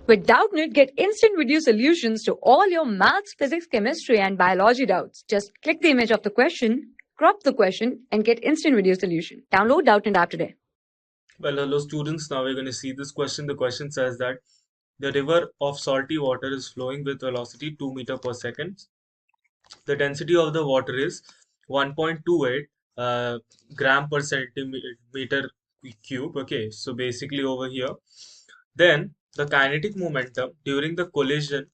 With Doubtnut, get instant video solutions to all your maths, physics, chemistry, and biology doubts. Just click the image of the question, crop the question, and get instant video solution. Download Doubtnut app today. Well, hello students. Now we're going to see this question. The question says that the river of salty water is flowing with velocity 2 meter per second. The density of the water is 1.28 gram per centimeter cube. Okay, so basically over here, then the kinetic momentum during the collision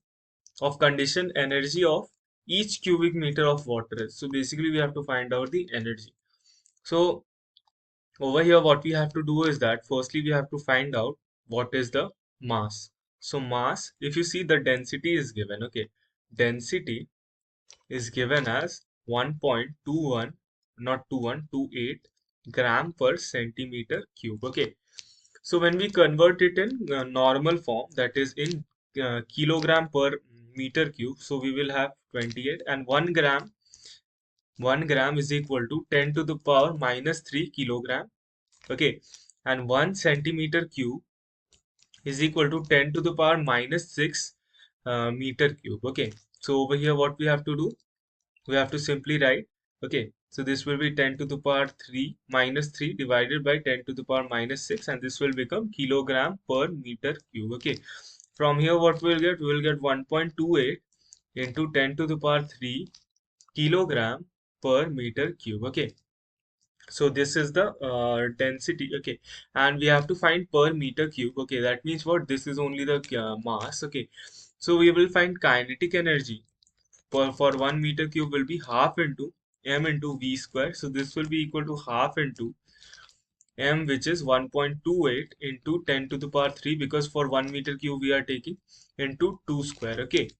of condition energy of each cubic meter of water is. So basically we have to find out the energy. So over here what we have to do is that firstly we have to find out what is the mass. So mass, if you see, the density is given. Okay, density is given as 1.21, not 2128 gram per centimeter cube. Okay, so when we convert it in normal form, that is in kilogram per meter cube, so we will have 28, and 1 gram is equal to 10 to the power minus 3 kilogram. Okay, and 1 centimeter cube is equal to 10 to the power minus 6 meter cube. Okay, so over here what we have to do, we have to simply write. Okay, so this will be 10 to the power 3 minus 3 divided by 10 to the power minus 6, and this will become kilogram per meter cube. Okay, from here what we'll get, we will get 1.28 into 10 to the power 3 kilogram per meter cube. Okay, so this is the density. Okay, and we have to find per meter cube. Okay, that means what, this is only the mass. Okay, so we will find kinetic energy for 1 meter cube will be half into m into v square. So this will be equal to half into m, which is 1.28 into 10 to the power 3, because for 1 meter cube we are taking into 2 square. Okay,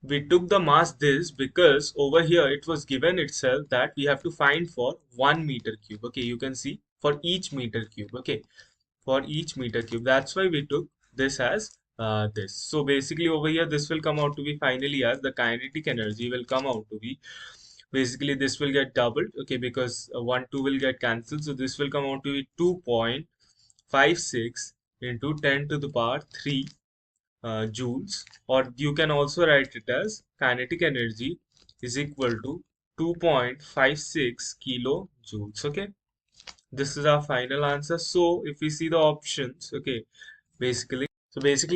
we took the mass this because over here it was given itself that we have to find for 1 meter cube. Okay, you can see for each meter cube. Okay, for each meter cube, that's why we took this as this. So basically over here this will come out to be finally as the kinetic energy will come out to be, basically this will get doubled. Okay, because 1 2 will get cancelled, so this will come out to be 2.56 into 10 to the power 3 joules, or you can also write it as kinetic energy is equal to 2.56 kilojoules. Okay, this is our final answer. So if we see the options, okay, basically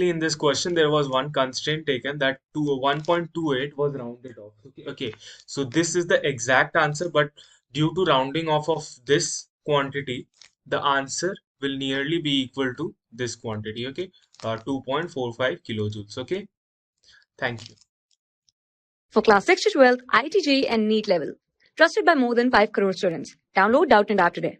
in this question there was one constraint taken, that 1.28 was rounded off. Okay, so this is the exact answer, but due to rounding off of this quantity, the answer will nearly be equal to this quantity. Okay, 2.45 kilojoules. Okay, thank you. For class 6 to 12, IIT JEE and NEET level. Trusted by more than 5 crore students. Download Doubtnut app today.